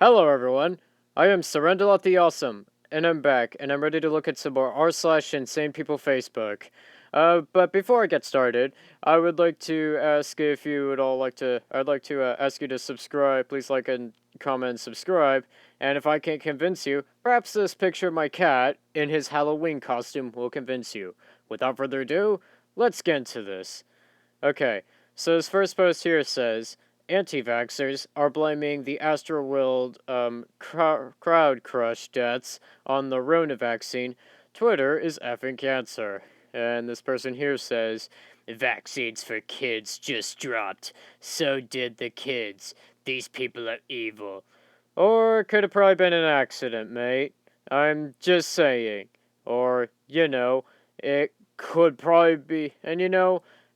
Hello everyone, I am Surrenderlot the Awesome, and I'm back, and I'm ready to look at some more r/insane people Facebook. But before I get started, I would like to ask if you would all like to, I'd like to ask you to subscribe, please like and comment and subscribe, and if I can't convince you, perhaps this picture of my cat in his Halloween costume will convince you. Without further ado, let's get into this. Okay, so his first post here says, Antivaxxers are blaming the astral crowd crush deaths on the Rona vaccine. Twitter is effing cancer. And this person here says, vaccines for kids just dropped. So did the kids. These people are evil. Or it could have probably been an accident, mate. I'm just saying. Or, it could probably be. And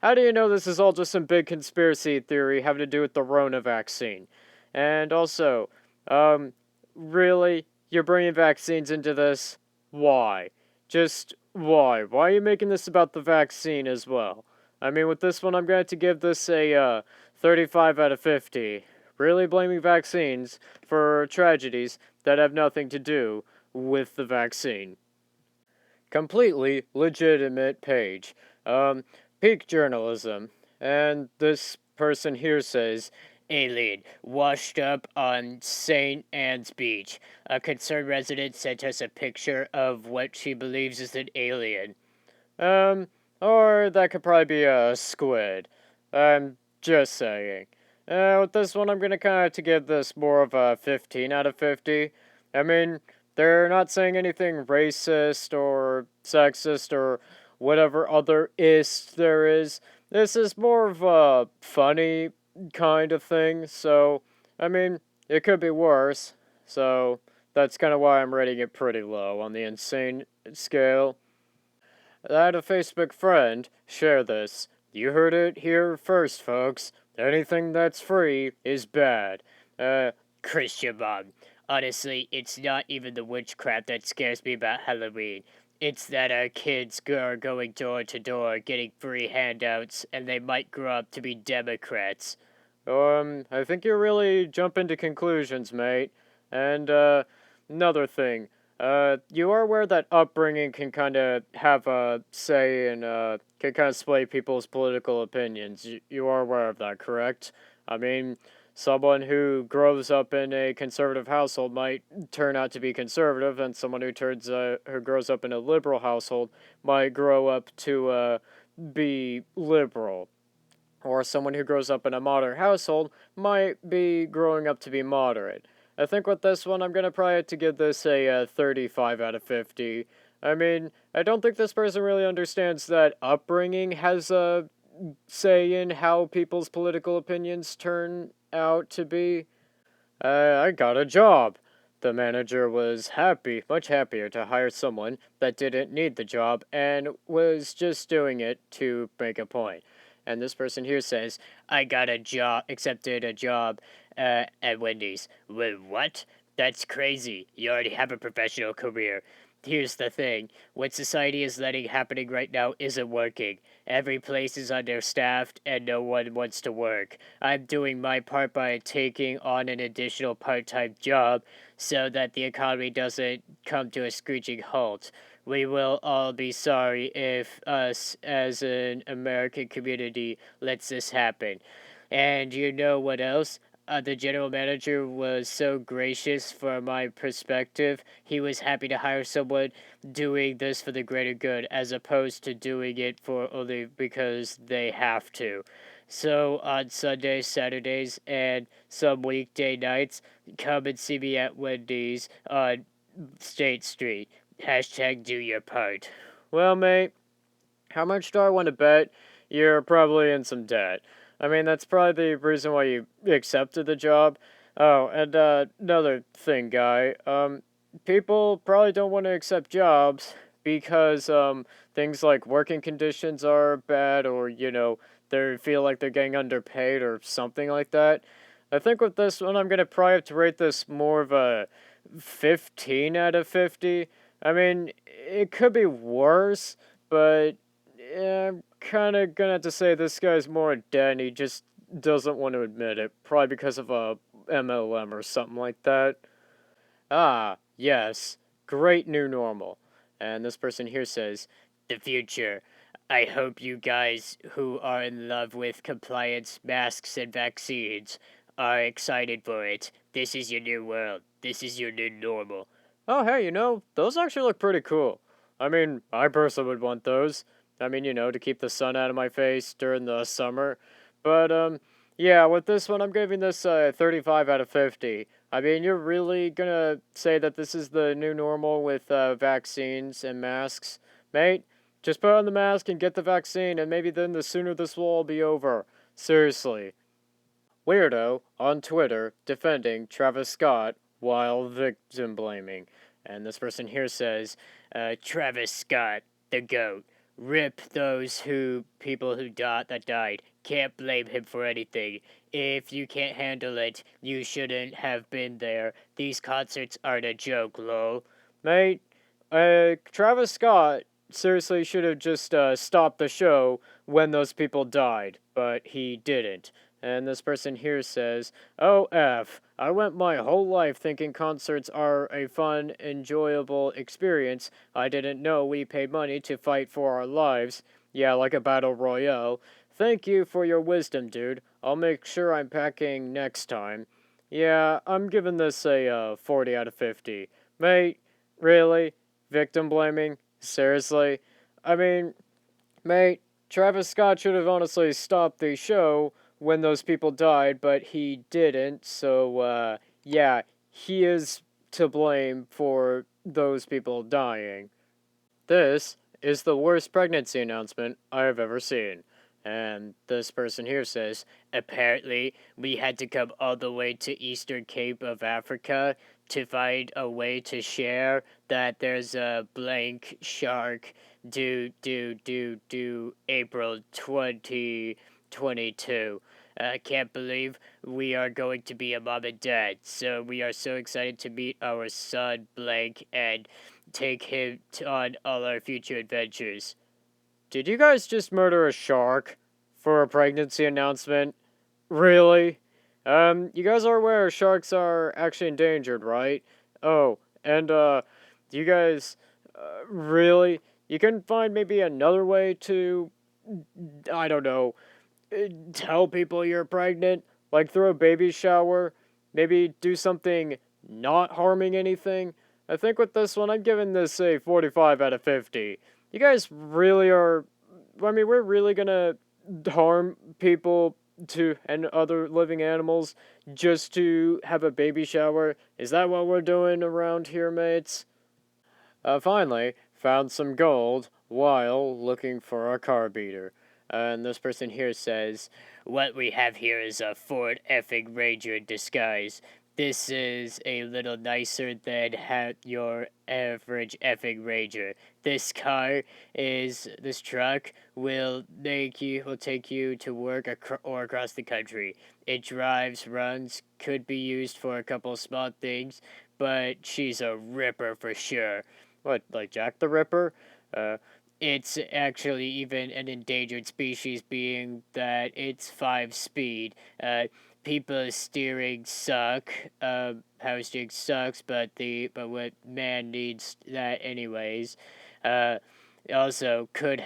how do you know this is all just some big conspiracy theory having to do with the Rona vaccine? And also, um, really? You're bringing vaccines into this? Why? Just why? Why are you making this about the vaccine as well? I mean, with this one, I'm going to give this a 35 out of 50. Really blaming vaccines for tragedies that have nothing to do with the vaccine. Completely legitimate page. Um, Peak journalism. And this person here says, alien washed up on St. Anne's Beach. A concerned resident sent us a picture of what she believes is an alien. Um, or that could probably be a squid. I'm just saying. With this one, I'm gonna kind of to give this more of a 15 out of 50. I mean, they're not saying anything racist or sexist or whatever other ist there is. This is more of a funny kind of thing, so, I mean, it could be worse. So, that's kind of why I'm rating it pretty low on the insane scale. I had a Facebook friend share this. You heard it here first, folks. Anything that's free is bad. Christian Mom. Honestly, it's not even the witchcraft that scares me about Halloween. It's that our kids are going door to door getting free handouts, and they might grow up to be Democrats. I think you're really jumping to conclusions, mate. And, another thing. You are aware that upbringing can kind of have a say in, can kind of sway people's political opinions. You are aware of that, correct? I mean, someone who grows up in a conservative household might turn out to be conservative, and someone who grows up in a liberal household might grow up to, be liberal. Or someone who grows up in a modern household might be growing up to be moderate. I think with this one, I'm gonna probably have to give this a 35 out of 50. I mean, I don't think this person really understands that upbringing has a say in how people's political opinions turn out to be. I got a job. The manager was happy, much happier to hire someone that didn't need the job and was just doing it to make a point. And this person here says, I got a job, accepted a job at Wendy's. Well, what? That's crazy. You already have a professional career. Here's the thing, what society is letting happening right now isn't working. Every place is understaffed and no one wants to work. I'm doing my part by taking on an additional part-time job so that the economy doesn't come to a screeching halt. We will all be sorry if us as an American community lets this happen. And you know what else? The general manager was so gracious for my perspective. He was happy to hire someone doing this for the greater good as opposed to doing it for only because they have to. So on Sundays, Saturdays, and some weekday nights, come and see me at Wendy's on State Street. Hashtag do your part. Well, mate, how much do I want to bet you're probably in some debt? I mean, that's probably the reason why you accepted the job. Oh, and another thing, guy. People probably don't want to accept jobs because things like working conditions are bad, or they feel like they're getting underpaid or something like that. I think with this one, I'm gonna probably have to rate this more of a 15 out of 50. I mean, it could be worse, but yeah, I'm kind of gonna have to say this guy's more dead and he just doesn't want to admit it. Probably because of MLM or something like that. Ah, yes. Great new normal. And this person here says, the future. I hope you guys who are in love with compliance, masks, and vaccines are excited for it. This is your new world. This is your new normal. Oh, hey, those actually look pretty cool. I mean, I personally would want those. I mean, to keep the sun out of my face during the summer. But, yeah, with this one, I'm giving this 35 out of 50. I mean, you're really gonna say that this is the new normal with vaccines and masks? Mate, just put on the mask and get the vaccine, and maybe then the sooner this will all be over. Seriously. Weirdo on Twitter defending Travis Scott while victim blaming. And this person here says, Travis Scott, the GOAT. Rip those people who that died. Can't blame him for anything. If you can't handle it, you shouldn't have been there. These concerts aren't a joke, lol. Mate, Travis Scott seriously should have just stopped the show when those people died, but he didn't. And this person here says, "Oh, I went my whole life thinking concerts are a fun, enjoyable experience. I didn't know we paid money to fight for our lives. Yeah, like a battle royale. Thank you for your wisdom, dude. I'll make sure I'm packing next time." Yeah, I'm giving this a 40 out of 50. Mate, really? Victim blaming? Seriously? I mean, mate, Travis Scott should have honestly stopped the show when those people died, but he didn't, so, yeah, he is to blame for those people dying. This is the worst pregnancy announcement I have ever seen. And this person here says, apparently, we had to come all the way to Eastern Cape of Africa to find a way to share that there's a blank shark due April 2022. I can't believe we are going to be a mom and dad. So we are so excited to meet our son blank and take him on all our future adventures. Did you guys just murder a shark for a pregnancy announcement? Really? You guys are aware sharks are actually endangered, right? Oh, and, do you guys, really? You can find maybe another way to, I don't know, tell people you're pregnant? Like throw a baby shower? Maybe do something not harming anything? I think with this one, I'm giving this a 45 out of 50. You guys really are. I mean, we're really gonna harm people and other living animals just to have a baby shower? Is that what we're doing around here, mates? Finally, found some gold while looking for a car beater. And this person here says, what we have here is a Ford effing Ranger in disguise. This is a little nicer than your average effing Ranger. This truck will take you to work or across the country. It drives, runs, could be used for a couple small things, but she's a ripper for sure. What, like Jack the Ripper? Uh, it's actually even an endangered species, being that it's 5 speed. People steering suck. Power steering sucks, but what man needs that anyways. Uh, Also could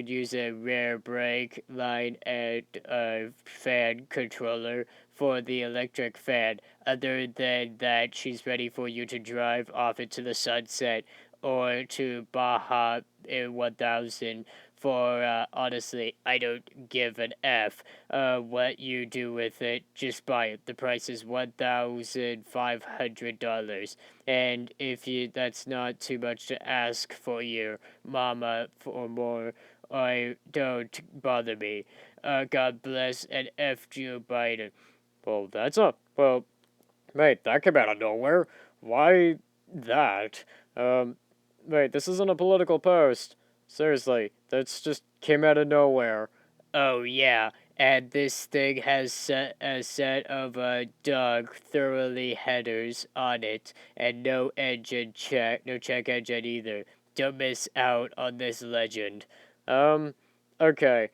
use a rear brake line and a fan controller for the electric fan. Other than that, she's ready for you to drive off into the sunset or to Baja in 1000 for, honestly, I don't give an F what you do with it. Just buy it. The price is $1,500. And if that's not too much to ask for your mama for more, I don't bother me. God bless and F Joe Biden. Well, mate, that came out of nowhere. Why that? Um, Wait, this isn't a political post. Seriously, that's just came out of nowhere. Oh yeah, and this thing has a set of dog thoroughly headers on it, and no check engine either. Don't miss out on this legend. Um, okay.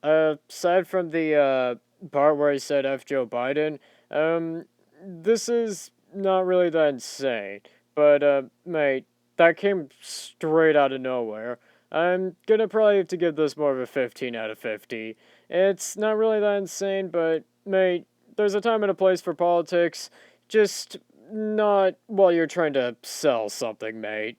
Aside from the part where I said F Joe Biden, this is not really that insane, but, mate, that came straight out of nowhere. I'm gonna probably have to give this more of a 15 out of 50. It's not really that insane, but, mate, there's a time and a place for politics, just not while you're trying to sell something, mate.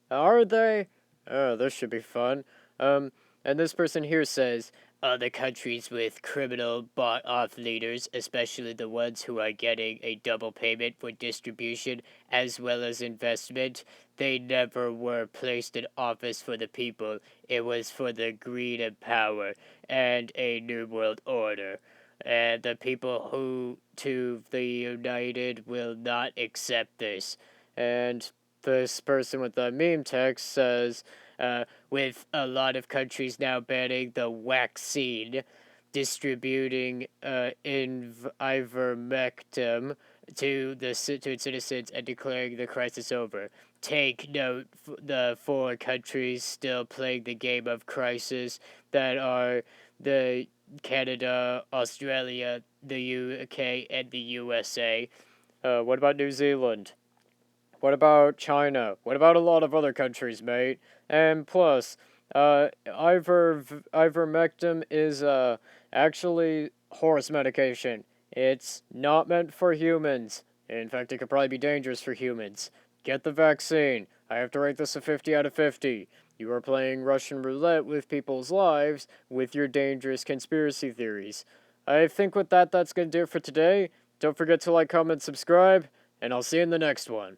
Are they? Oh, this should be fun. And this person here says, other countries with criminal bought off leaders, especially the ones who are getting a double payment for distribution as well as investment, they never were placed in office for the people. It was for the greed and power and a new world order. And the people who to the United will not accept this. And this person with the meme text says, with a lot of countries now banning the vaccine, distributing ivermectin to its citizens and declaring the crisis over. Take note, the four countries still playing the game of crisis that are the Canada, Australia, the UK, and the USA. What about New Zealand? What about China? What about a lot of other countries, mate? And plus, ivermectin is actually horse medication. It's not meant for humans. In fact, it could probably be dangerous for humans. Get the vaccine. I have to rate this a 50 out of 50. You are playing Russian roulette with people's lives with your dangerous conspiracy theories. I think with that, that's going to do it for today. Don't forget to like, comment, subscribe, and I'll see you in the next one.